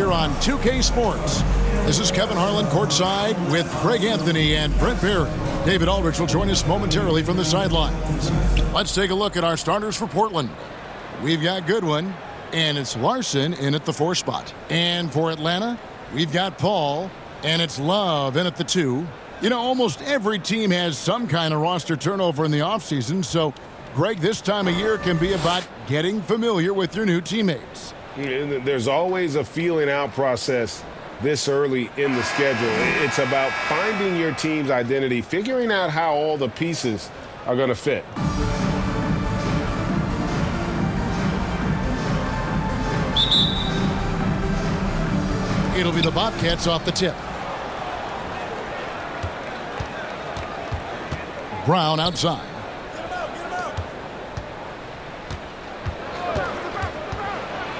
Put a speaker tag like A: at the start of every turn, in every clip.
A: here on 2K Sports. This is Kevin Harlan courtside with Greg Anthony and Brent Barry. David Aldrich will join us momentarily from the sidelines. Let's take a look at our starters for Portland. We've got Goodwin, and it's Larson in at the 4 spot. And for Atlanta, we've got Paul, and it's Love in at the 2. You know, almost every team has some kind of roster turnover in the offseason, so Greg, this time of year can be about getting familiar with your new teammates.
B: There's always a feeling out process this early in the schedule. It's about finding your team's identity, figuring out how all the pieces are going to fit.
A: It'll be the Bobcats off the tip. Brown outside.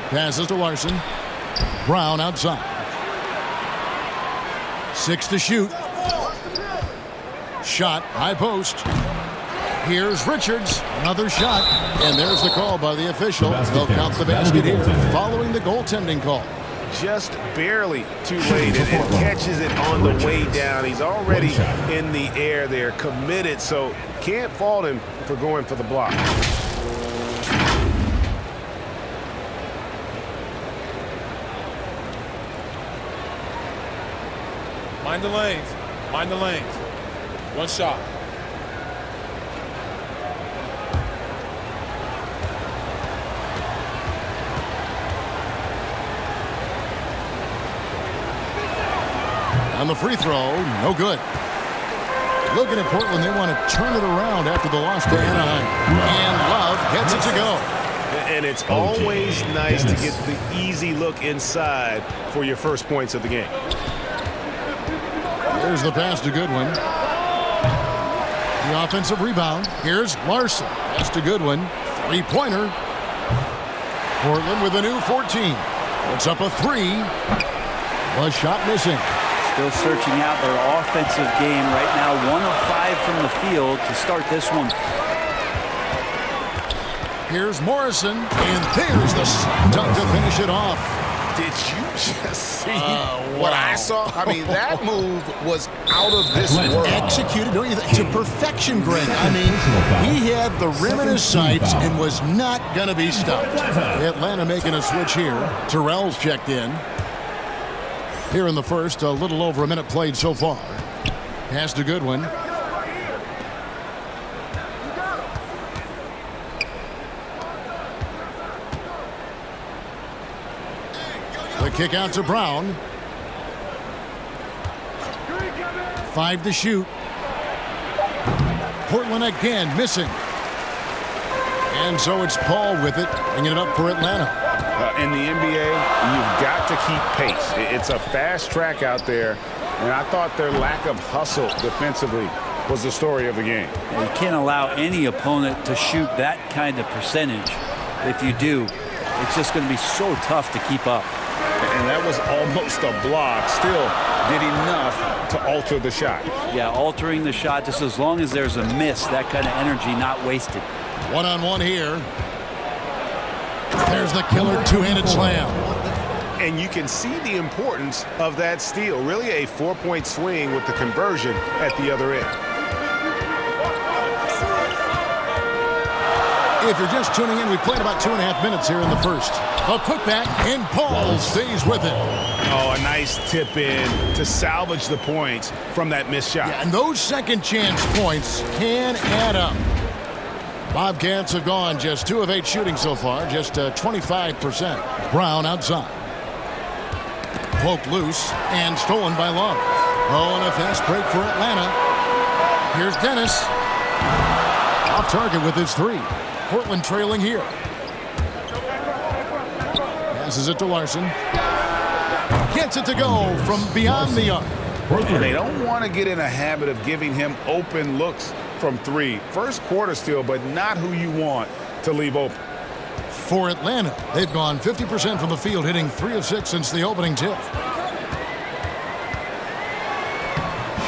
A: Passes to Larson. Brown outside. 6 to shoot. Shot, high post. Here's Richards. Another shot. And there's the call by the official. They'll count the basket here following the goaltending call.
B: Just barely too late and catches it on the way down. He's already in the air there, committed, so can't fault him for going for the block.
C: Mind the lanes. Mind the lanes. One shot.
A: On the free throw, no good. Looking at Portland, they want to turn it around after the loss to Anaheim. And Love gets it to go.
B: And it's always nice to get the easy look inside for your first points of the game.
A: Here's the pass to Goodwin. The offensive rebound. Here's Larson. Pass to Goodwin. 3-pointer. Portland with a new 14. Puts up a 3. A shot missing.
D: Still searching out their offensive game right now. 1 of 5 from the field to start this one.
A: Here's Morrison. And there's the slam dunk to finish it off.
B: Did you just see what I saw? I mean, that move was out of this world.
A: Executed, don't you think? To perfection, Greg. I mean, he had the rim in his sights and was not going to be stopped. Atlanta making a switch here. Terrell's checked in. Here in the first, a little over a minute played so far. Pass to Goodwin. The kick out to Brown. 5 to shoot. Portland again missing. And so it's Paul with it, bringing it up for Atlanta.
B: In the NBA, you've got to keep pace. It's a fast track out there, and I thought their lack of hustle defensively was the story of the game.
D: You can't allow any opponent to shoot that kind of percentage. If you do, it's just going to be so tough to keep up.
B: And that was almost a block. Still did enough to alter the shot.
D: Yeah, altering the shot, just as long as there's a miss, that kind of energy not wasted.
A: One-on-one here. There's the killer two-handed slam.
B: And you can see the importance of that steal. Really a 4-point swing with the conversion at the other end.
A: If you're just tuning in, we played about 2.5 minutes here in the first. A putback, and Paul stays with it.
B: Oh, a nice tip in to salvage the points from that missed shot.
A: Yeah, and those second chance points can add up. Bobcats have gone just 2 of 8 shooting so far, just 25%. Brown outside. Poked loose and stolen by Love. Oh, and a fast break for Atlanta. Here's Dennis. Off target with his 3. Portland trailing here. Passes it to Larson. Gets it to go from beyond the arc.
B: And they don't want to get in a habit of giving him open looks from 3. First quarter still, but not who you want to leave open.
A: For Atlanta, they've gone 50% from the field, hitting 3 of 6 since the opening tip.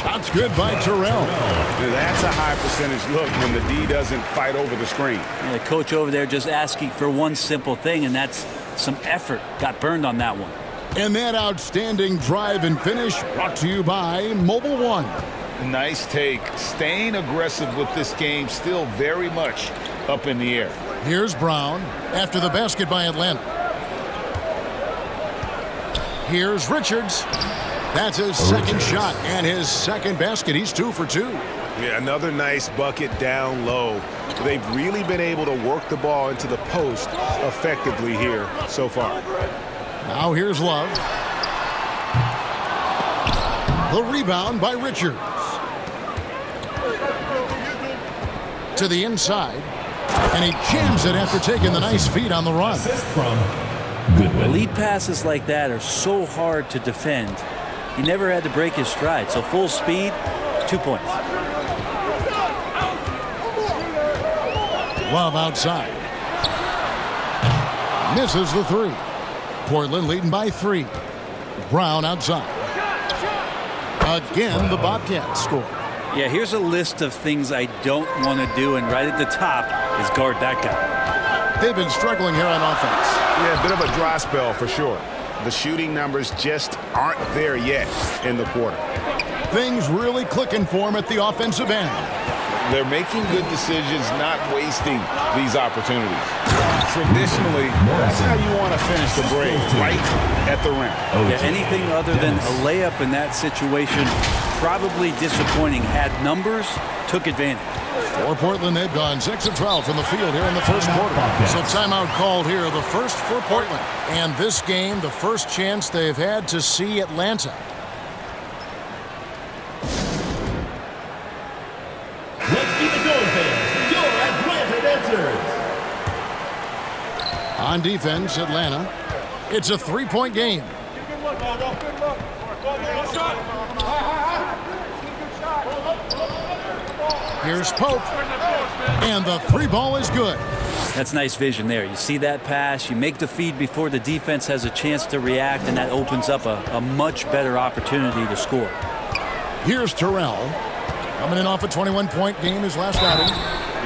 A: Shots good by Terrell.
B: That's a high percentage look when the D doesn't fight over the screen.
D: And the coach over there just asking for one simple thing, and that's some effort. Got burned on that one.
A: And that outstanding drive and finish brought to you by Mobile One.
E: Nice take. Staying aggressive with this game, still very much up in the air.
A: Here's Brown after the basket by Atlanta. Here's Richards. That's his second shot and his second basket. He's 2 for 2.
B: Yeah, another nice bucket down low. They've really been able to work the ball into the post effectively here so far.
A: Now here's Love. The rebound by Richards. To the inside. And he jams it after taking the nice feed on the run.
D: Lead passes like that are so hard to defend. He never had to break his stride. So full speed, 2 points.
A: Love outside. Misses the 3. Portland leading by 3. Brown outside. Again, the Bobcats score.
D: Yeah, here's a list of things I don't want to do, and right at the top is guard that guy.
A: They've been struggling here on offense.
B: Yeah, a bit of a dry spell for sure. The shooting numbers just aren't there yet in the quarter.
A: Things really clicking for them at the offensive end.
E: They're making good decisions, not wasting these opportunities. Traditionally, that's how you want to finish the break, right at the rim.
D: Yeah, anything other than a layup in that situation, probably disappointing. Had numbers, took advantage.
A: For Portland, they've gone 6 of 12 from the field here in the first quarter. So timeout called here, the first for Portland. And this game, the first chance they've had to see Atlanta.
F: Let's keep it going, fans. Your Atlanta Dancers.
A: On defense, Atlanta. It's a 3-point game. Here's Pope. And the 3 ball is good.
D: That's nice vision there. You see that pass, you make the feed before the defense has a chance to react, and that opens up a much better opportunity to score.
A: Here's Terrell. Coming in off a 21-point game his last outing.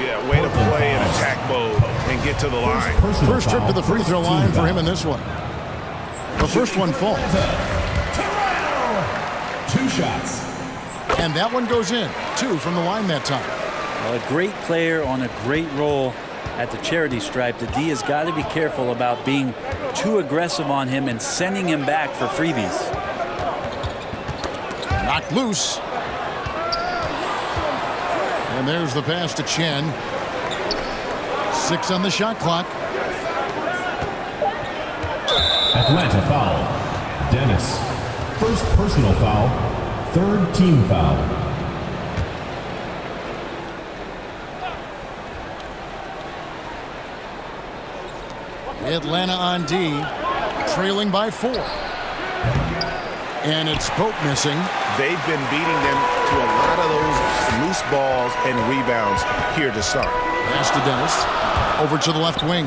B: Yeah, way to play in attack mode and get to the line.
A: First trip to the free throw line for him in this one. The first one falls.
F: 2 shots.
A: And that one goes in. 2 from the line that time.
D: Well, a great player on a great role at the charity stripe. The D has got to be careful about being too aggressive on him and sending him back for freebies.
A: Knocked loose. And there's the pass to Chen. 6 on the shot clock.
F: Atlanta foul. Dennis. First personal foul. 3rd team foul.
A: Atlanta on D, trailing by 4. And it's Pope missing.
B: They've been beating them to a lot of those loose balls and rebounds here to start.
A: Pass to Dennis. Over to the left wing.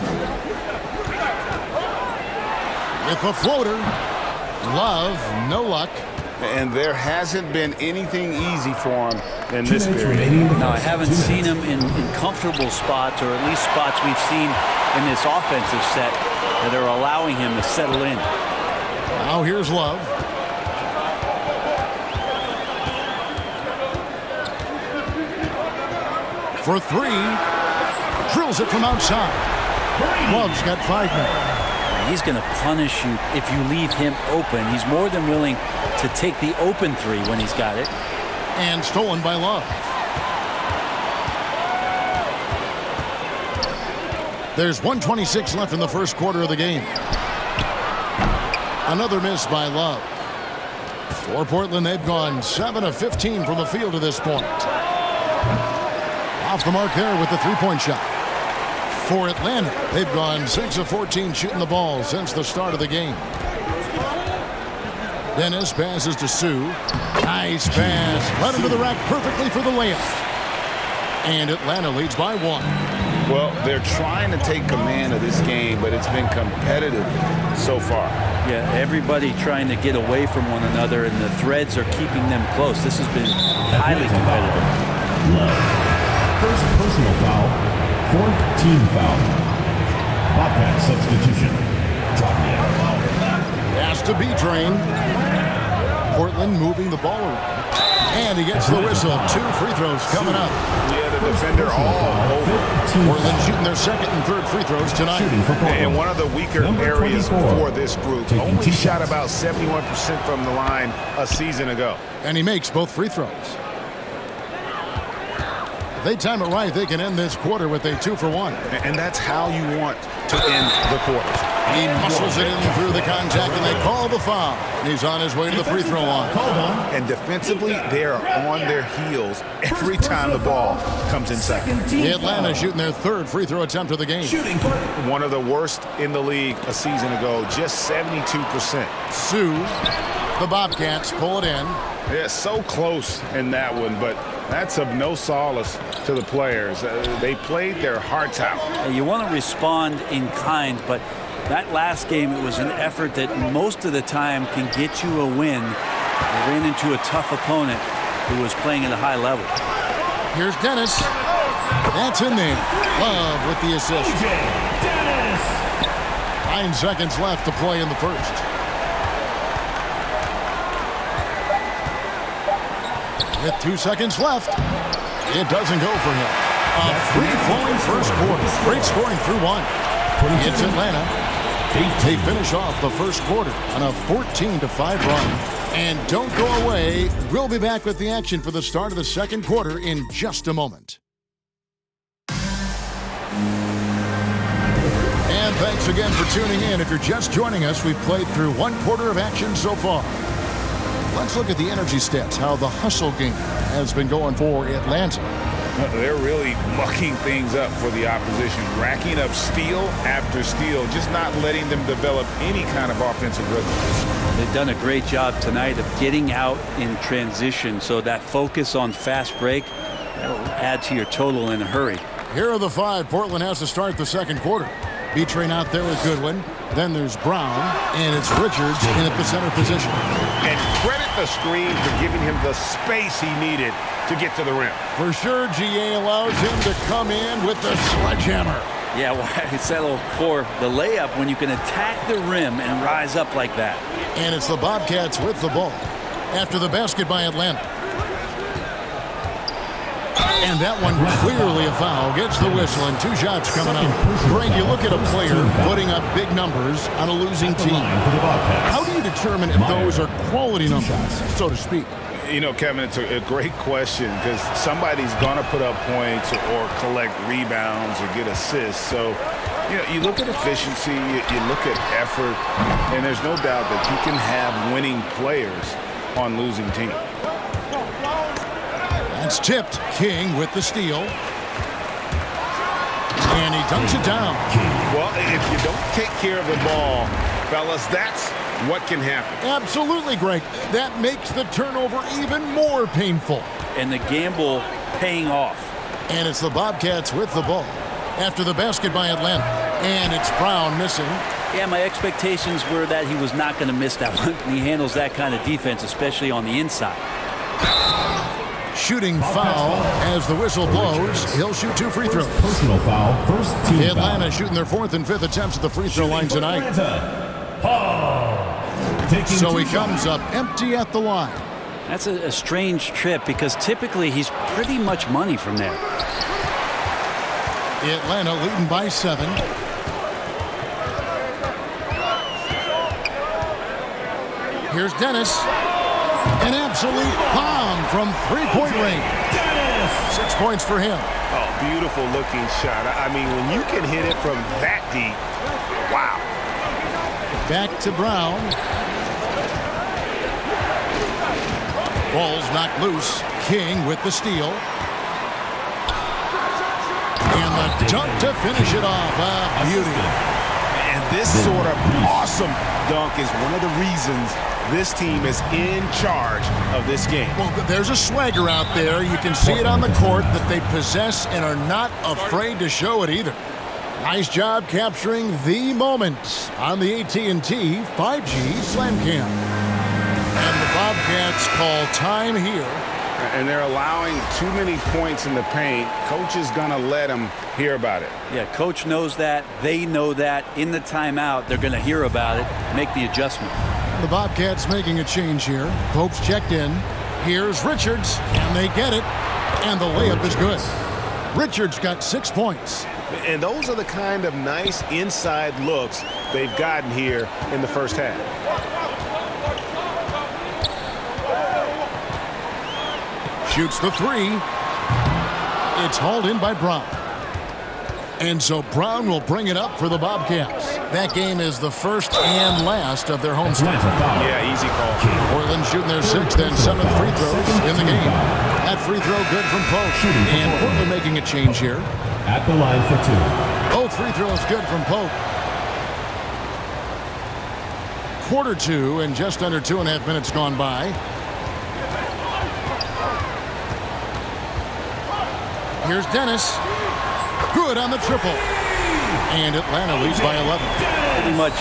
A: With a floater. Love, no luck.
E: And there hasn't been anything easy for him in this period.
D: No, I haven't seen him in comfortable spots, or at least spots we've seen in this offensive set that are allowing him to settle in.
A: Now here's Love. For 3. Drills it from outside. Love's got 5 now.
D: He's going to punish you if you leave him open. He's more than willing to take the open 3 when he's got it.
A: And stolen by Love. There's 1:26 left in the first quarter of the game. Another miss by Love. For Portland, they've gone 7 of 15 from the field to this point. Off the mark there with the 3-point shot. For Atlanta, they've gone 6 of 14 shooting the ball since the start of the game. Dennis passes to Sue. Nice pass. Led him to the rack perfectly for the layup. And Atlanta leads by 1.
E: Well, they're trying to take command of this game, but it's been competitive so far.
D: Yeah, everybody trying to get away from one another, and the threads are keeping them close. This has been highly competitive.
F: First personal foul. 4th team foul. Bobcat substitution.
A: Pass to B-Train. Portland moving the ball around. And he gets the whistle. 2 free throws coming up.
B: Yeah, the defender all over.
A: Portland shooting their second and third free throws tonight.
E: And one of the weaker areas for this group. Only shot about 71% from the line a season ago.
A: And he makes both free throws. If they time it right, they can end this quarter with a 2-for-1.
E: And that's how you want to end the quarters.
A: He muscles it in through the contact, and they call the foul. And he's on his way to the free throw line.
E: And defensively, they are on their heels every time the ball comes inside.
A: Atlanta shooting their third free throw attempt of the game.
E: One of the worst in the league a season ago, just 72%.
A: Sue, the Bobcats pull it in.
E: Yeah, so close in that one, but that's of no solace to the players. They played their hearts out.
D: You want to respond in kind, but that last game, it was an effort that most of the time can get you a win. They ran into a tough opponent who was playing at a high level.
A: Here's Dennis. That's in there. Love with the assist. 9 seconds left to play in the first. With 2 seconds left, it doesn't go for him. A free-flowing first quarter. Great scoring through 1. It's Atlanta. They finish off the first quarter on a 14-5 run. And don't go away. We'll be back with the action for the start of the second quarter in just a moment. And thanks again for tuning in. If you're just joining us, we've played through 1 quarter of action so far. Let's look at the energy stats, how the hustle game has been going for Atlanta.
E: They're really mucking things up for the opposition, racking up steal after steal, just not letting them develop any kind of offensive rhythm.
D: They've done a great job tonight of getting out in transition, so that focus on fast break, that'll add to your total in a hurry.
A: Here are the 5 Portland has to start the second quarter. B-Train out there with Goodwin. Then there's Brown, and it's Richards in at the center position.
B: And credit the screen for giving him the space he needed to get to the rim.
A: For sure, GA allows him to come in with the sledgehammer.
D: Yeah, well, I settled for the layup when you can attack the rim and rise up like that.
A: And it's the Bobcats with the ball after the basket by Atlanta. And that one clearly a foul. Gets the whistle and 2 shots coming up. Greg, you look at a player putting up big numbers on a losing team. How do you determine if those are quality numbers, so to speak?
E: You know, Kevin, it's a great question because somebody's going to put up points or collect rebounds or get assists. So, you know, you look at efficiency, you look at effort, and there's no doubt that you can have winning players on losing teams.
A: That's tipped. King with the steal. And he dunks it down.
B: Well, if you don't take care of the ball, fellas, that's what can happen.
A: Absolutely, Greg. That makes the turnover even more painful.
D: And the gamble paying off.
A: And it's the Bobcats with the ball after the basket by Atlanta. And it's Brown missing.
D: Yeah, my expectations were that he was not going to miss that one. He handles that kind of defense, especially on the inside.
A: Shooting foul as the whistle blows. He'll shoot 2 free throws.
F: Personal foul, first team
A: Atlanta
F: foul.
A: shooting their 4th and 5th attempts at the free throw line tonight. So he comes up empty at the line.
D: That's a strange trip because typically he's pretty much money from there.
A: Atlanta leading by 7. Here's Dennis. An absolute bomb from 3-point range. 6 points for him.
B: Oh, beautiful looking shot. I mean, when you can hit it from that deep, wow.
A: Back to Brown. Ball's knocked loose. King with the steal. And the dunk to finish it off. Beauty.
E: And this sort of awesome dunk is one of the reasons this team is in charge of this game.
A: Well, there's a swagger out there. You can see it on the court that they possess and are not afraid to show it either. Nice job capturing the moment on the AT&T 5G Slam Cam. And the Bobcats call time here
E: And they're allowing too many points in the paint. Coach is going to let them hear about it.
D: Yeah, coach knows that. They know that. In the timeout, they're going to hear about it, make the adjustment.
A: The Bobcats making a change here. Pope's checked in. Here's Richards, and they get it. And the layup is good. Richards got 6 points.
B: And those are the kind of nice inside looks they've gotten here in the first half.
A: Shoots the three. It's hauled in by Brown. And so Brown will bring it up for the Bobcats. That game is the first and last of their homestand.
B: Yeah, easy call.
A: Portland shooting their 6th and 7th free throws in the game. That free throw good from Pope. And Portland making a change here.
F: At the line for 2.
A: Both free throws good from Pope. Quarter 2 and just under 2.5 minutes gone by. Here's Dennis. Good on the triple. And Atlanta leads by 11.
D: Pretty much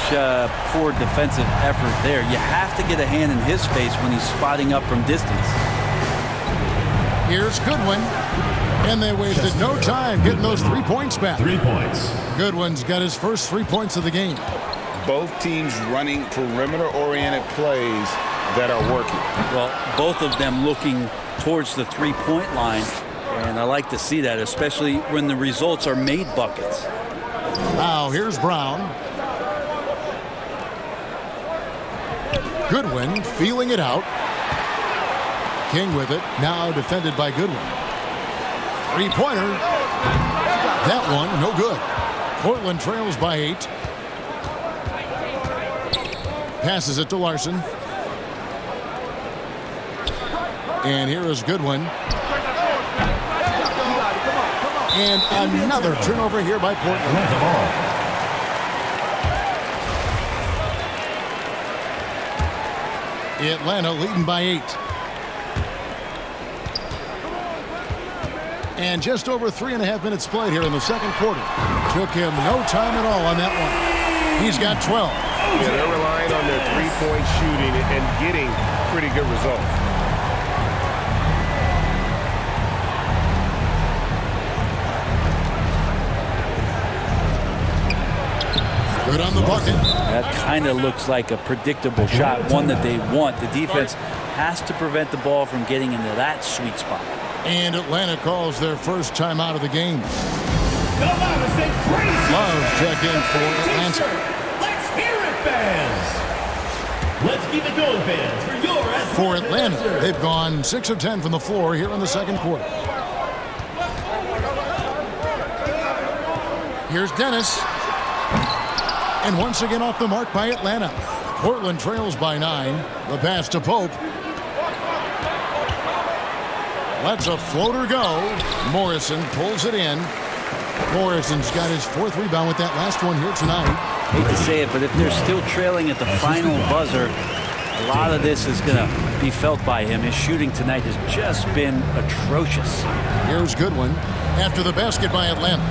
D: poor defensive effort there. You have to get a hand in his face when he's spotting up from distance.
A: Here's Goodwin. And they wasted no time getting those 3 points back.
F: 3 points.
A: Goodwin's got his first 3 points of the game.
E: Both teams running perimeter-oriented plays that are working.
D: Well, both of them looking towards the three-point line. And I like to see that, especially when the results are made buckets.
A: Now here's Brown. Goodwin feeling it out. King with it. Now defended by Goodwin. Three-pointer. That one no good. Portland trails by 8. Passes it to Larson. And here is Goodwin. And another turnover here by Portland. Atlanta leading by 8. And just over 3.5 minutes played here in the second quarter. Took him no time at all on that one. He's got 12.
B: Yeah, they're relying on their three-point shooting and getting pretty good results.
A: Good on the bucket.
D: That kind of looks like a predictable shot, one that they want. The defense has to prevent the ball from getting into that sweet spot.
A: And Atlanta calls their first time out of the game.
F: Come on and say crazy.
A: Love check in for Atlanta.
F: Let's hear it, fans. Let's keep it going, fans. For your
A: For Atlanta, they've gone 6 of 10 from the floor here in the second quarter. Here's Dennis. And once again off the mark by Atlanta. Portland trails by 9. The pass to Pope. Lets a floater go. Morrison pulls it in. Morrison's got his 4th rebound with that last one here tonight.
D: Hate to say it, but if they're still trailing at the final buzzer, a lot of this is going to be felt by him. His shooting tonight has just been atrocious.
A: Here's Goodwin after the basket by Atlanta.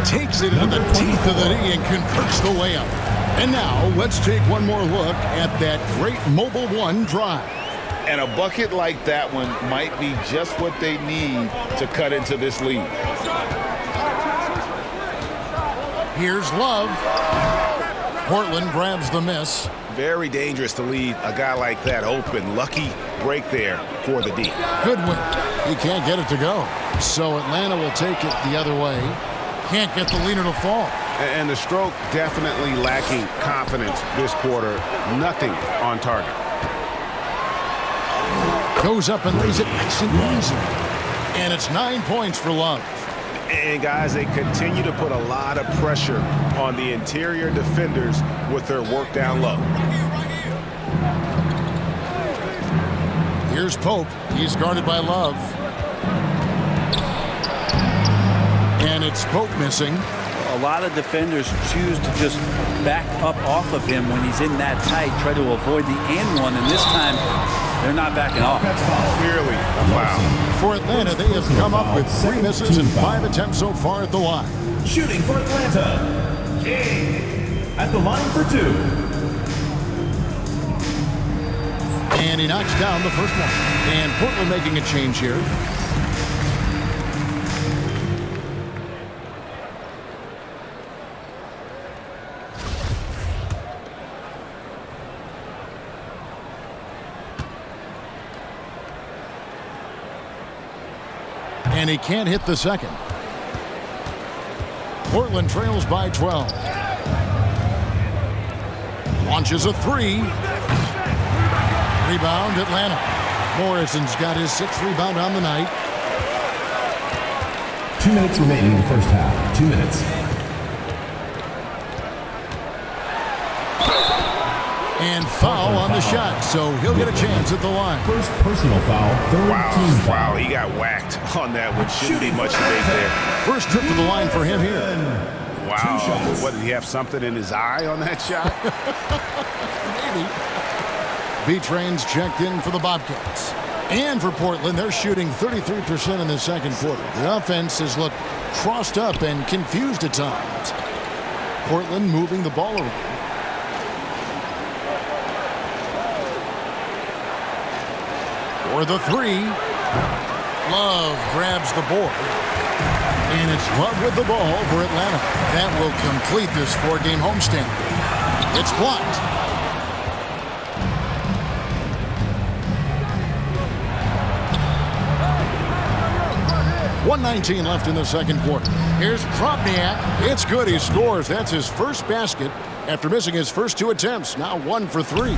A: Takes it into the teeth of the knee and converts the layup. And now let's take one more look at that great Mobile One drive.
E: And a bucket like that one might be just what they need to cut into this lead.
A: Here's Love. Portland grabs the miss.
B: Very dangerous to leave a guy like that open. Lucky break there for the D.
A: Goodwin. He can't get it to go. So Atlanta will take it the other way. Can't get the leader to fall.
B: And the stroke definitely lacking confidence this quarter. Nothing on target.
A: Goes up and lays it nice and easy. And it's 9 points for Love.
B: And guys, they continue to put a lot of pressure on the interior defenders with their work down low.
A: Here's Pope. He's guarded by Love. And it's Pope missing.
D: A lot of defenders choose to just back up off of him when he's in that tight, try to avoid the and one, and this time they're not backing off.
B: Clearly a foul.
A: For Atlanta, they have come up with 3 misses and 5 attempts so far at the line.
F: Shooting for Atlanta. King at the line for 2.
A: And he knocks down the first one. And Portland making a change here. And he can't hit the second. Portland trails by 12. Launches a three. Rebound, Atlanta. Morrison's got his 6th rebound on the night.
F: 2 minutes remaining in the first half. 2 minutes.
A: And foul on the shot, so he'll get a chance at the line.
F: First personal foul, third team foul.
E: Wow, he got whacked on that, which shouldn't be much debate there.
A: First trip to the line for him here.
E: Wow, what, did he have something in his eye on that shot?
A: Maybe. B-Train's checked in for the Bobcats. And for Portland, they're shooting 33% in the second quarter. The offense has looked crossed up and confused at times. Portland moving the ball around. For the three, Love grabs the board. And it's Love with the ball for Atlanta. That will complete this 4-game homestand. It's blocked. .119 left in the second quarter. Here's Drobniak. It's good. He scores. That's his first basket after missing his first 2 attempts. Now 1 for 3.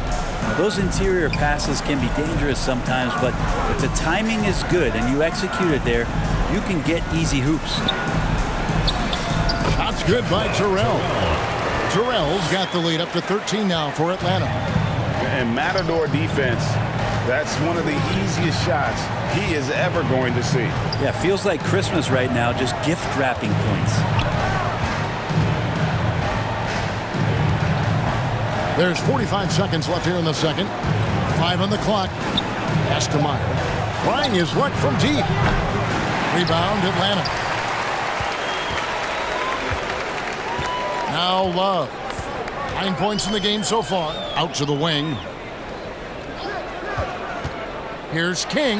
D: Those interior passes can be dangerous sometimes, but if the timing is good and you execute it there, you can get easy hoops.
A: Shot's good by Terrell. Terrell's got the lead up to 13 now for Atlanta.
E: And Matador defense, that's one of the easiest shots he is ever going to see.
D: Yeah, feels like Christmas right now, just gift wrapping points.
A: There's 45 seconds left here in the second. 5 on the clock. Pass to Meyer. Trying his luck from deep. Rebound, Atlanta. Now Love. 9 points in the game so far. Out to the wing. Here's King.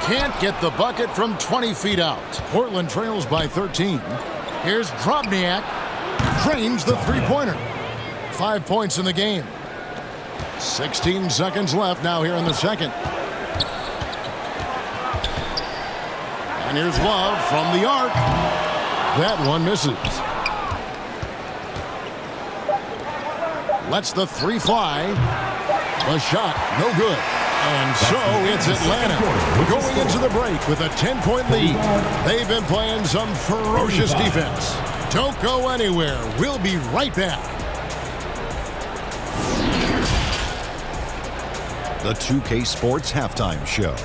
A: Can't get the bucket from 20 feet out. Portland trails by 13. Here's Drobniak. Drains the three-pointer. 5 points in the game. 16 seconds left now here in the second. And here's Love from the arc. That one misses. Lets the three fly. The shot, no good. And so it's Atlanta going into the break with a 10-point lead. They've been playing some ferocious defense. Don't go anywhere. We'll be right back.
G: The 2K Sports Halftime Show.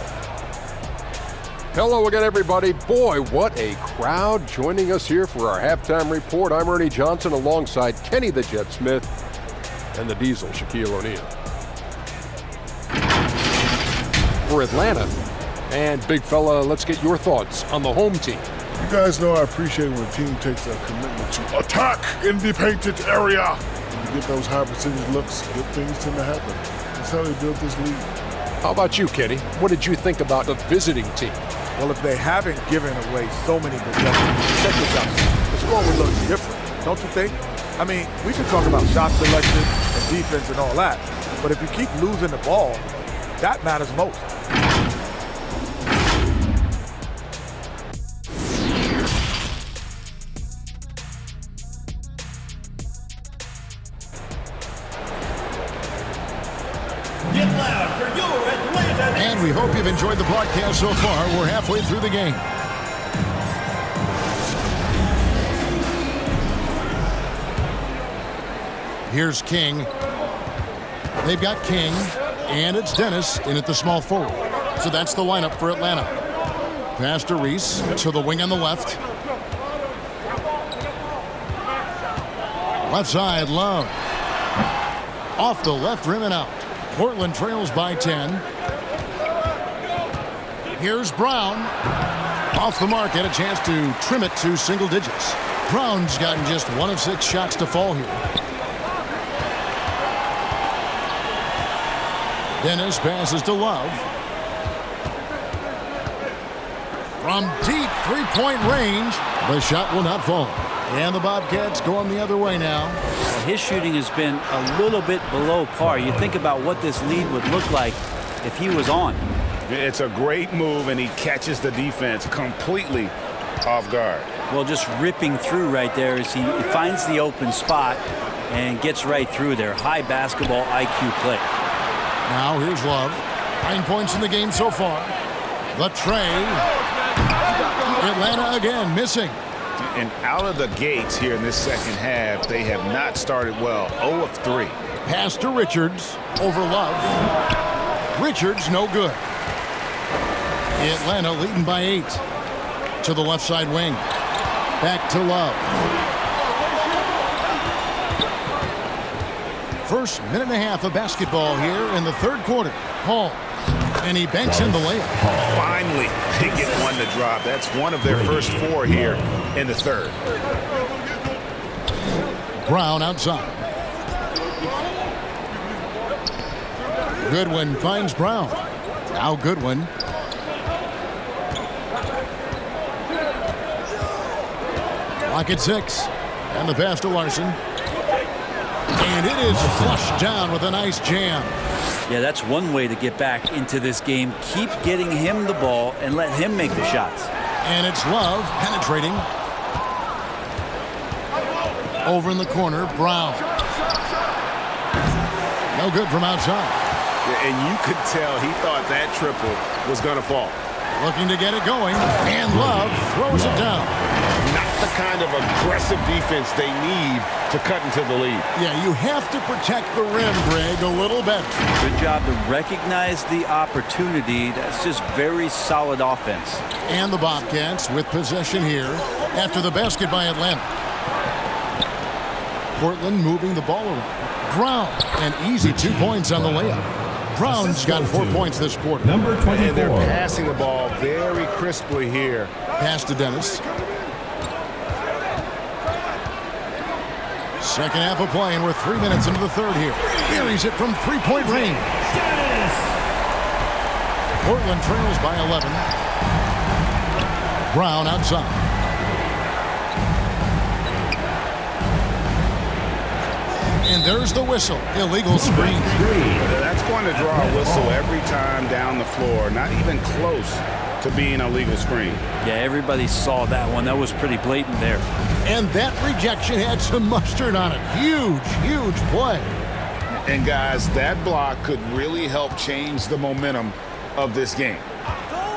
H: Hello again, everybody. Boy, what a crowd joining us here for our halftime report. I'm Ernie Johnson alongside Kenny the Jet Smith and the Diesel, Shaquille O'Neal. For Atlanta. And big fella, let's get your thoughts on the home team.
I: You guys know I appreciate when a team takes a commitment to attack in the painted area. When you get those high percentage looks, good things tend to happen. That's how they built this league.
H: How about you, Kenny? What did you think about the visiting team?
J: Well, if they haven't given away so many possessions, check this out. The score would look different, don't you think? I mean, we can talk about shot selection and defense and all that, but if you keep losing the ball, that matters most.
F: Get loud for your Atlanta.
A: And we hope you've enjoyed the broadcast so far. We're halfway through the game. Here's King. They've got King, and it's Dennis in at the small forward. So that's the lineup for Atlanta. Pass to Reese to the wing on the left. Left side, Love. Off the left rim and out. Portland trails by 10. Here's Brown. Off the mark, had a chance to trim it to single digits. Brown's gotten just 1 of 6 shots to fall here. Dennis passes to Love. From deep three-point range, the shot will not fall. And the Bobcats going the other way now.
D: His shooting has been a little bit below par. You think about what this lead would look like if he was on.
E: It's a great move, and he catches the defense completely off guard.
D: Well, just ripping through right there as he finds the open spot and gets right through there. High basketball IQ play.
A: Now here's Love. 9 points in the game so far. The tray. Atlanta again missing.
E: And out of the gates here in this second half, they have not started well. 0 of 3.
A: Pass to Richards over Love. Richards no good. Atlanta leading by 8. To the left side wing. Back to Love. First minute and a half of basketball here in the third quarter. Hall. And he banks in the layup.
E: Finally, they get one to drop. That's one of their first 4 here in the third.
A: Brown outside. Goodwin finds Brown. Now Goodwin. Clock at 6. And the pass to Larson. And it is flushed down with a nice jam.
D: Yeah, that's one way to get back into this game. Keep getting him the ball and let him make the shots.
A: And it's Love penetrating. Over in the corner, Brown. No good from outside.
E: And you could tell he thought that triple was going to fall.
A: Looking to get it going. And Love throws it down.
B: Not the kind of aggressive defense they need to cut into the lead.
A: Yeah, you have to protect the rim, Greg, a little better.
D: Good job to recognize the opportunity. That's just very solid offense.
A: And the Bobcats with possession here after the basket by Atlanta. Portland moving the ball around. Brown, an easy 2 points on the layup. Brown's got 4 points this quarter.
F: Number 24.
B: And they're passing the ball very crisply here.
A: Pass to Dennis. Second half of play, and we're 3 minutes into the third here. Buries it from three-point range. Portland trails by 11. Brown outside. And there's the whistle. Illegal screen.
E: That's going to draw a whistle every time down the floor. Not even close to being a legal screen.
D: Yeah, everybody saw that one. That was pretty blatant there.
A: And that rejection had some mustard on it. Huge, huge play.
E: And guys, that block could really help change the momentum of this game.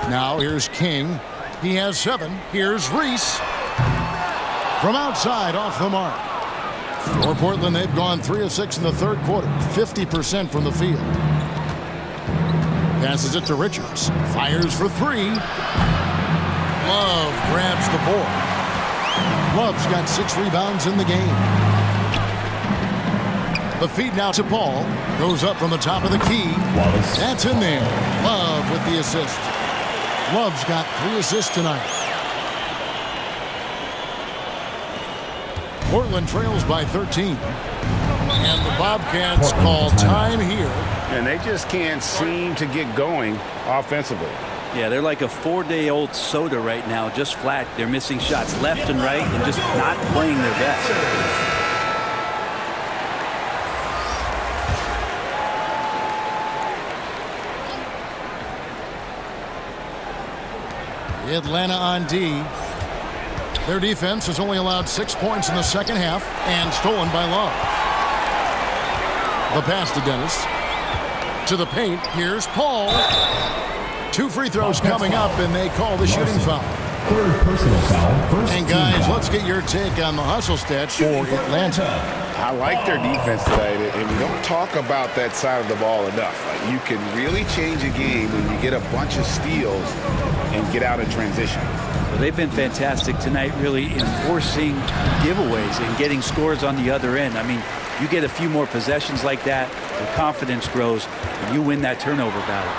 A: Now here's King. He has 7. Here's Reese. From outside, off the mark. For Portland, they've gone 3 of 6 in the third quarter. 50% from the field. Passes it to Richards. Fires for 3. Love grabs the board. Love's got 6 rebounds in the game. The feed now to Paul. Goes up from the top of the key. That's in there. Love with the assist. Love's got 3 assists tonight. Portland trails by 13. And the Bobcats call time here.
E: And they just can't seem to get going offensively.
D: Yeah, they're like a 4-day-old soda right now, just flat. They're missing shots left and right and just not playing their best.
A: Atlanta on D. Their defense has only allowed 6 points in the second half and stolen by Love. The pass to Dennis. To the paint. Here's Paul. 2 free throws coming up, and they call the shooting foul.
F: Third personal foul.
A: And guys, let's get your take on the hustle stats for Atlanta.
B: I like their defense today, and we don't talk about that side of the ball enough. Like, you can really change a game when you get a bunch of steals and get out of transition.
D: Well, they've been fantastic tonight, really enforcing giveaways and getting scores on the other end. I mean, you get a few more possessions like that, your confidence grows, and you win that turnover battle.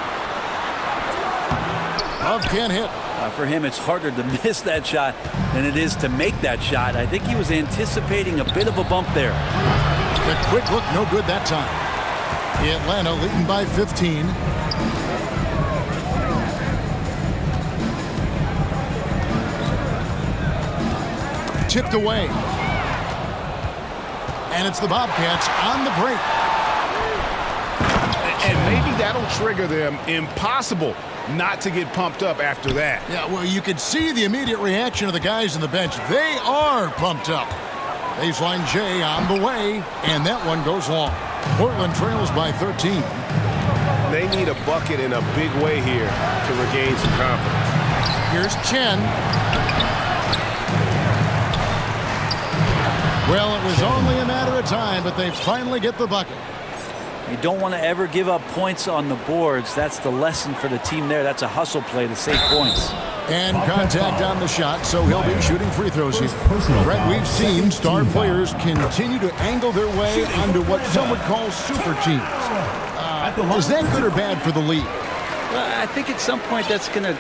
A: Love can't hit.
D: For him, it's harder to miss that shot than it is to make that shot. I think he was anticipating a bit of a bump there.
A: The quick look, no good that time. Atlanta leading by 15. Tipped away. And it's the Bobcats on the break.
B: And maybe that'll trigger them. Impossible not to get pumped up after that.
A: Yeah, well, you could see the immediate reaction of the guys on the bench. They are pumped up. Baseline J on the way, and that one goes long. Portland trails by 13.
B: They need a bucket in a big way here to regain some confidence.
A: Here's Chen. Well, it was only a matter of time, but they finally get the bucket.
D: You don't want to ever give up points on the boards. That's the lesson for the team there. That's a hustle play to save points.
A: And contact on the shot, so he'll be shooting free throws here. Brett, we've seen star players continue to angle their way onto what some would call super teams. Is that good or bad for the league?
D: Well, I think at some point that's going to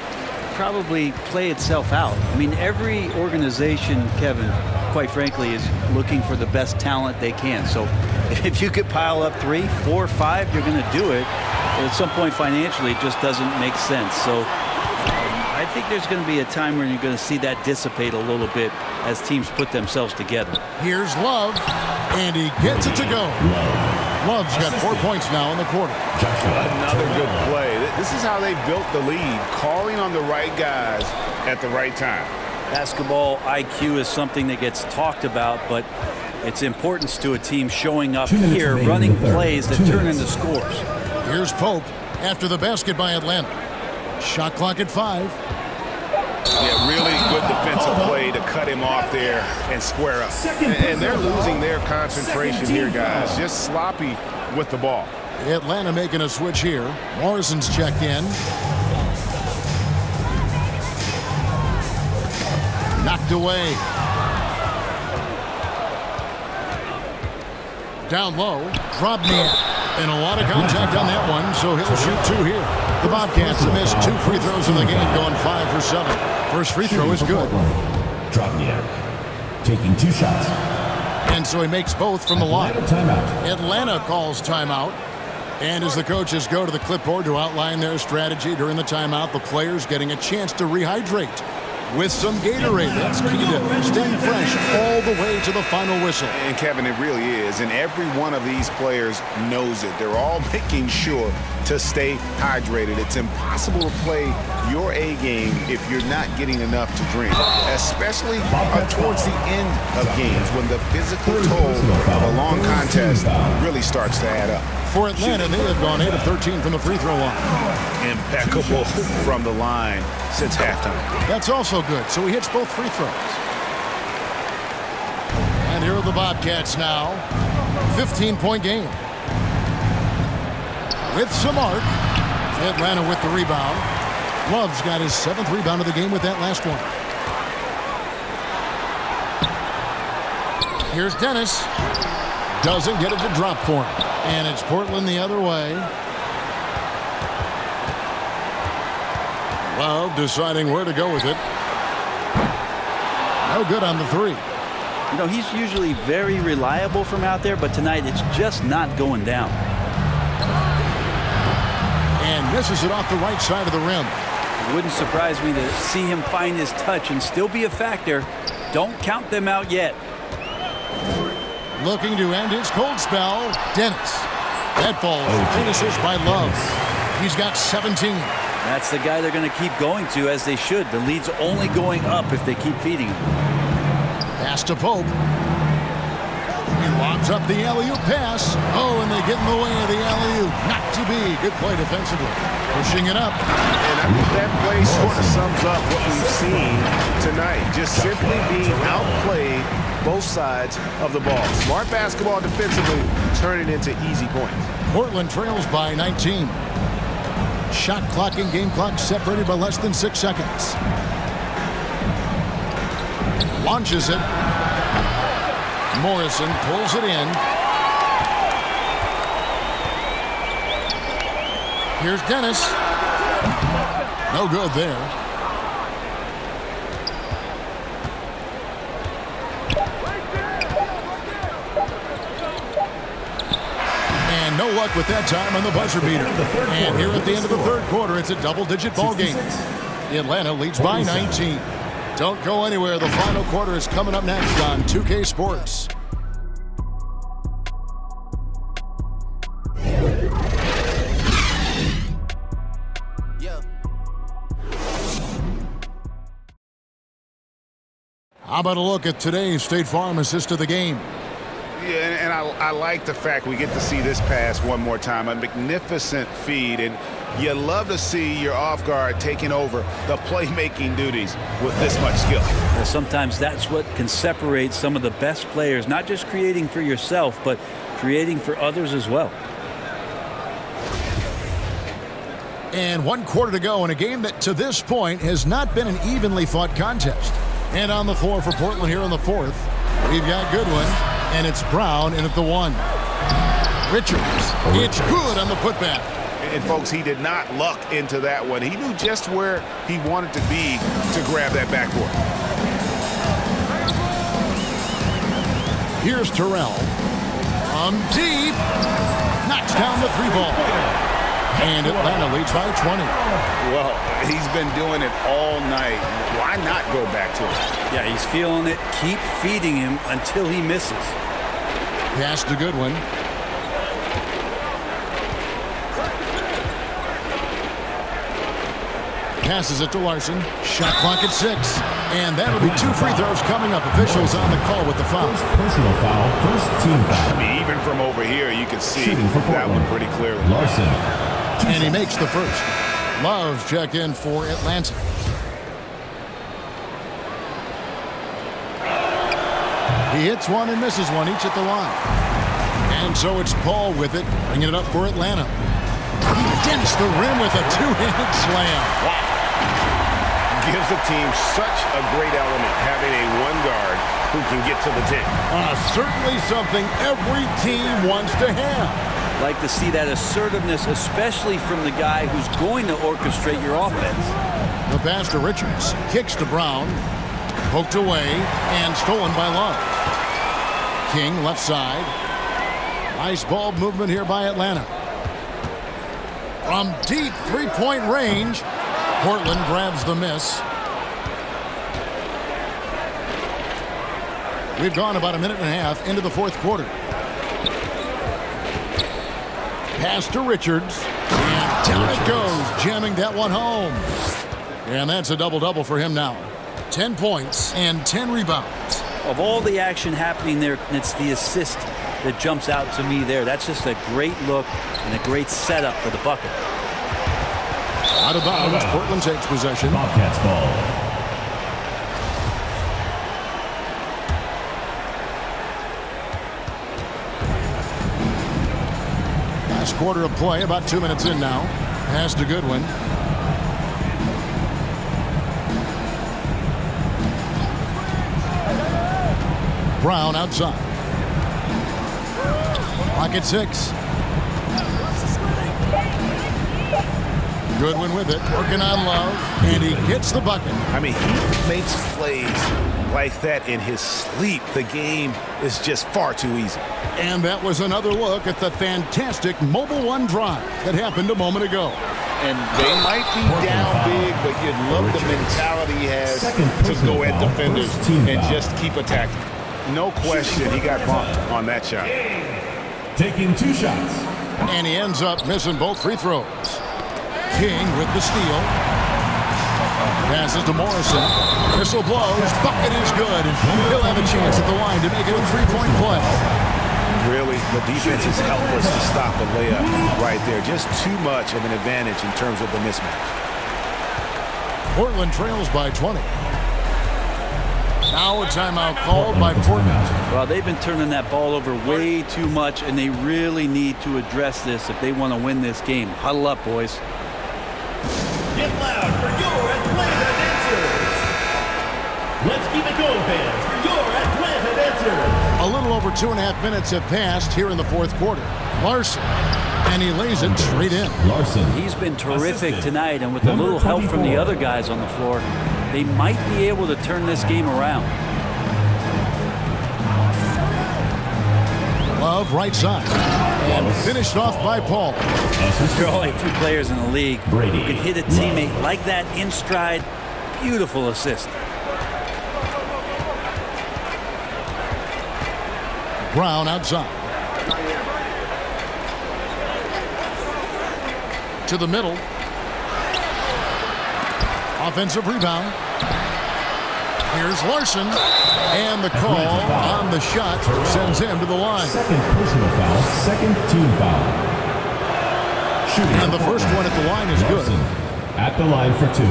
D: probably play itself out. I mean, every organization, Kevin, quite frankly, is looking for the best talent they can. So if you could pile up 3, 4, 5, you're going to do it. But at some point financially, it just doesn't make sense. So I think there's going to be a time where you're going to see that dissipate a little bit as teams put themselves together.
A: Here's Love, and he gets it to go. Love's got 4 points now in the quarter.
B: Another good play. This is how they built the lead, calling on the right guys at the right time.
D: Basketball IQ is something that gets talked about, but its importance to a team showing up here, running plays that turn into scores.
A: Here's Pope after the basket by Atlanta. Shot clock at 5.
B: Yeah, really good defensive play to cut him off there and square up. And they're losing their concentration here, guys. Just sloppy with the ball.
A: Atlanta making a switch here. Morrison's checked in. Knocked away. Down low. Drobniak. And a lot of contact on that one, so he'll shoot 2 here. The Bobcats have missed 2 free throws in the game, going 5 for 7. First free throw is good.
F: Drobniak taking 2 shots.
A: And so he makes both from the line.
F: Timeout.
A: Atlanta calls timeout. And as the coaches go to the clipboard to outline their strategy during the timeout, the players getting a chance to rehydrate with some Gatorade. That's key to staying fresh all the way to the final whistle.
E: And Kevin, it really is. And every one of these players knows it. They're all making sure to stay hydrated. It's impossible to play your A game if you're not getting enough to drink, especially towards the end of games when the physical toll of a long contest really starts to add up.
A: For Atlanta, they have gone 8 of 13 from the free throw line.
E: Impeccable from the line since halftime.
A: That's also good. So he hits both free throws. And here are the Bobcats now. 15-point game. With some arc. Atlanta with the rebound. Love's got his 7th rebound of the game with that last one. Here's Dennis. Doesn't get it to drop for him. And it's Portland the other way. Love deciding where to go with it. No good on the 3.
D: You know, he's usually very reliable from out there, but tonight it's just not going down.
A: And misses it off the right side of the rim.
D: It wouldn't surprise me to see him find his touch and still be a factor. Don't count them out yet.
A: Looking to end his cold spell, Dennis. That falls. Finishes by Love. He's got 17.
D: That's the guy they're going to keep going to, as they should. The lead's only going up if they keep feeding him.
A: Pass to Pope. He lobs up the alley-oop pass. Oh, and they get in the way of the alley-oop. Not to be. Good play defensively. Pushing it up.
B: And I think that play sort of sums up what we've seen tonight. Just simply being outplayed both sides of the ball. Smart basketball defensively, turning into easy points.
A: Portland trails by 19. Shot clock and game clock separated by less than 6 seconds. Launches it. Morrison pulls it in. Here's Dennis. No good there. And no luck with that time on the buzzer beater. And here at the end of the third quarter, it's a double-digit ball game. Atlanta leads by 19. Don't go anywhere. The final quarter is coming up next on 2K Sports. How about a look at today's State Farm assist of the game?
E: Yeah, and I like the fact we get to see this pass one more time. A magnificent feed, and you love to see your off guard taking over the playmaking duties with this much skill.
D: Well, sometimes that's what can separate some of the best players, not just creating for yourself, but creating for others as well.
A: And 1 quarter to go in a game that to this point has not been an evenly fought contest. And on the floor for Portland here in the fourth, we've got Goodwin, and it's Brown in at the 1. Richards, it's good on the putback.
E: And folks, he did not luck into that one. He knew just where he wanted to be to grab that backboard.
A: Here's Terrell. From deep. Knocks down the 3-ball. And Atlanta leads by 20.
E: Well, he's been doing it all night. Why not go back to it?
D: Yeah, he's feeling it. Keep feeding him until he misses.
A: Pass to Goodwin. Passes it to Larson. Shot clock at 6. And that'll be 2 free throws coming up. Officials on the call with the foul.
F: First personal foul, first team foul.
E: I mean, even from over here, you can see that one pretty clearly.
F: Larson.
A: And he makes the first. Love's check in for Atlanta. He hits one and misses one, each at the line. And so it's Paul with it, bringing it up for Atlanta. Against the rim with a 2-handed slam.
E: Wow. Gives the team such a great element, having a one guard who can get to the 10.
A: Certainly something every team wants to have.
D: Like to see that assertiveness, especially from the guy who's going to orchestrate your offense.
A: The pass to Richards. Kicks to Brown. Poked away and stolen by Love. King left side. Nice ball movement here by Atlanta. From deep three-point range, Portland grabs the miss. We've gone about a minute and a half into the fourth quarter. Pass to Richards. And down it goes, jamming that one home. And that's a double-double for him now. 10 points and 10 rebounds.
D: Of all the action happening there, it's the assist that jumps out to me there. That's just a great look and a great setup for the bucket.
A: Out of bounds, Portland takes possession.
F: Bobcats ball.
A: Last quarter of play, about 2 minutes in now. Pass to Goodwin. Brown outside. Clock at 6. Goodwin with it, working on Love, and he gets the bucket.
E: I mean, he makes plays like that in his sleep. The game is just far too easy.
A: And that was another look at the fantastic Mobile One drive that happened a moment ago.
E: And they might be down big, but you'd love the mentality he has to go at defenders and just keep attacking. No question, he got bumped on that shot.
F: Taking 2 shots.
A: And he ends up missing both free throws. King with the steal. Passes to Morrison. Whistle blows. Bucket is good. And he'll have a chance at the line to make it a 3-point play.
E: Really, the defense is helpless to stop a layup right there. Just too much of an advantage in terms of the mismatch.
A: Portland trails by 20. Now a timeout called by Portland.
D: Well, they've been turning that ball over way too much, and they really need to address this if they want to win this game. Huddle up, boys.
F: Get loud for your Atlanta dancers. Let's keep it going, fans, for your Atlanta dancers.
A: A little over 2.5 minutes have passed here in the fourth quarter. Larson, and he lays it straight in.
F: Larson.
D: He's been terrific tonight, and with a little help from the other guys on the floor, they might be able to turn this game around.
A: Love Love right side. And finished off by Paul.
D: There are only a few players in the league who can hit a teammate like that in stride. Beautiful assist.
A: Brown outside. To the middle. Offensive rebound. Here's Larson. And the call on the shot sends him to the line.
F: Second personal foul, second team foul. Shooting.
A: And the first one at the line is good.
F: At the line for 2.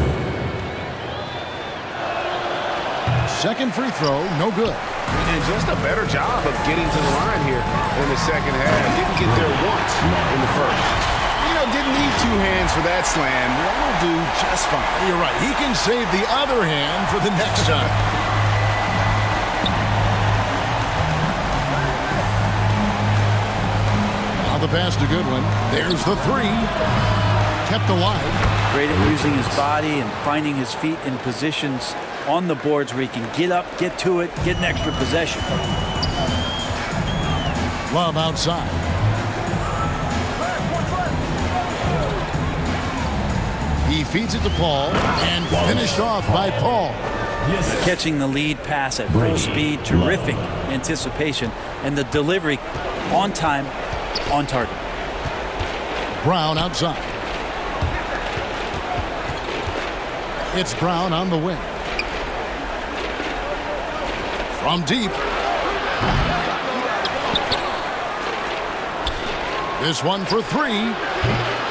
A: Second free throw, no good.
B: And just a better job of getting to the line here in the second half. Didn't get there once in the first. You know, didn't need 2 hands for that slam. One will do just fine.
A: You're right. He can save the other hand for the next time. Now the pass to Goodwin. There's the 3. Kept alive.
D: Great at using his body and finding his feet in positions on the boards where he can get up, get to it, get an extra possession.
A: Love outside. He feeds it to Paul and finished off by Paul.
D: Catching the lead pass at full speed, terrific anticipation, and the delivery on time, on target.
A: Brown outside. It's Brown on the wing. From deep. This one for 3.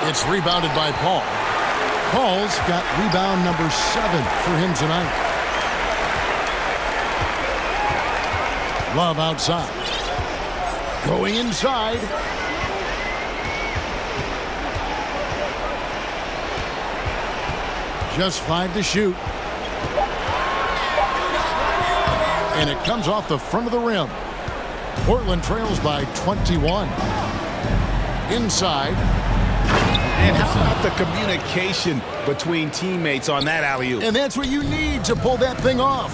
A: It's rebounded by Paul. Paul's got rebound number 7 for him tonight. Love outside. Going inside. Just 5 to shoot. And it comes off the front of the rim. Portland trails by 21. Inside.
B: And how about the communication between teammates on that alley-oop?
A: And that's what you need to pull that thing off.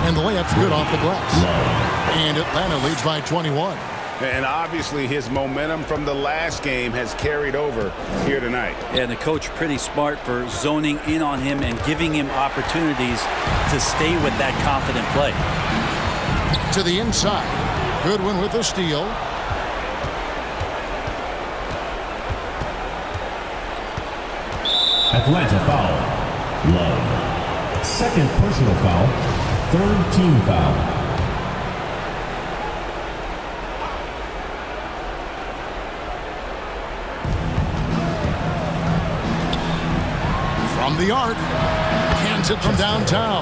A: And the layup's good off the glass. And Atlanta leads by 21.
E: And obviously his momentum from the last game has carried over here tonight.
D: Yeah, and the coach pretty smart for zoning in on him and giving him opportunities to stay with that confident play.
A: To the inside. Goodwin with a steal.
F: Atlanta foul. Love. Second personal foul. Third team foul.
A: From the arc. Cans it from downtown.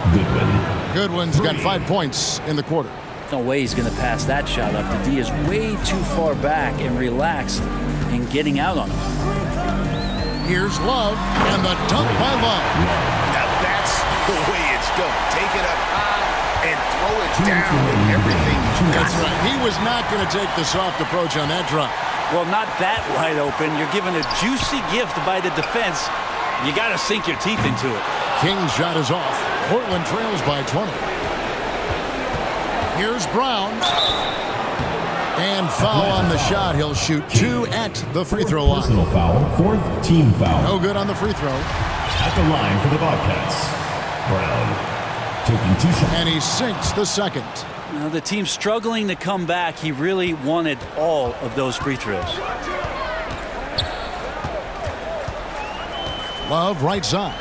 A: Goodwin's got 5 points in the quarter.
D: No way he's going to pass that shot up. The D is way too far back and relaxed in getting out on him.
A: Here's Love, and the dunk by Love.
B: Now that's the way it's done. Take it up high and throw it down with everything you got.
A: That's right. He was not going to take the soft approach on that drop.
D: Well, not that wide open. You're given a juicy gift by the defense. You got to sink your teeth into it.
A: King's shot is off. Portland trails by 20. Here's Brown. And foul on the shot. He'll shoot 2 at the free throw line.
F: Personal foul. Fourth team foul.
A: No good on the free throw.
F: At the line for the Bobcats. Brown taking 2 shots.
A: And he sinks the second.
D: Now, the team's struggling to come back. He really wanted all of those free throws.
A: Love right side.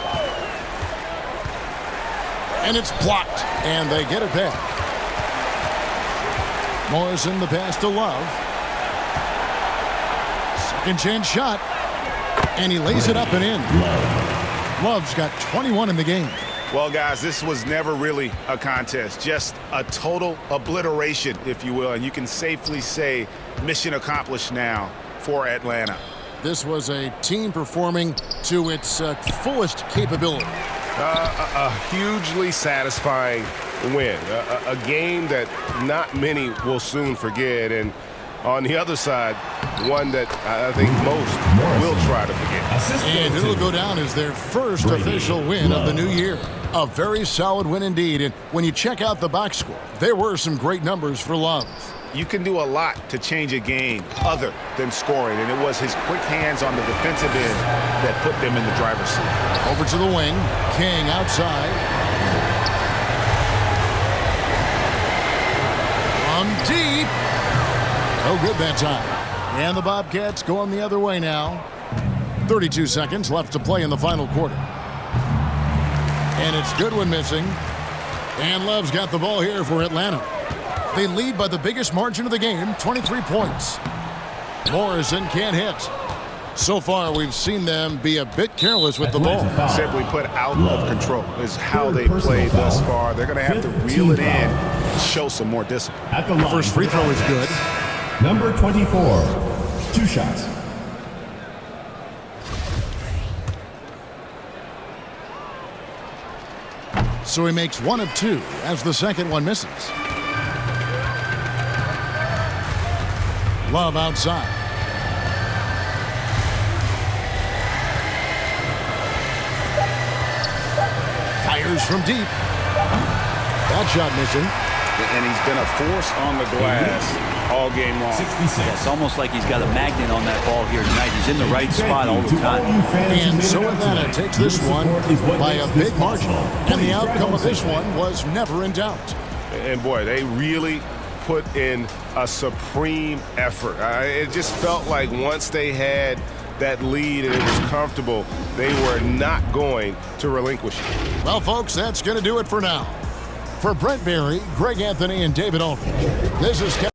A: And it's blocked. And they get it back. Morrison the pass to Love. Second chance shot. And he lays it up and in. Love's got 21 in the game.
E: Well, guys, this was never really a contest. Just a total obliteration, if you will. And you can safely say mission accomplished now for Atlanta.
A: This was a team performing to its fullest capability.
B: A hugely satisfying win. A game that not many will soon forget. And on the other side, one that I think most will try to forget.
A: And it'll go down as their first official win of the new year. A very solid win indeed. And when you check out the box score, there were some great numbers for Love.
B: You can do a lot to change a game other than scoring, and it was his quick hands on the defensive end that put them in the driver's seat.
A: Over to the wing. King outside. From deep. No good that time. And the Bobcats going the other way now. 32 seconds left to play in the final quarter. And it's Goodwin missing. And Love's got the ball here for Atlanta. They lead by the biggest margin of the game, 23 points. Morrison can't hit. So far, we've seen them be a bit careless with the ball.
B: Simply put out of control is how they played thus far. They're going to have to reel it in and show some more discipline.
A: First free throw is good.
F: Number 24, 2 shots.
A: So he makes 1 of 2 as the second one misses. Love outside. Fires from deep. That shot missing.
E: And he's been a force on the glass all game long.
D: It's almost like he's got a magnet on that ball here tonight. He's in the right spot all the time.
A: And so Atlanta takes this one by a big margin. And the outcome of this one was never in doubt.
B: And boy, they really put in a supreme effort. It just felt like once they had that lead and it was comfortable, they were not going to relinquish it.
A: Well, folks, that's going to do it for now. For Brent Barry, Greg Anthony, and David Aldridge, this is Kevin.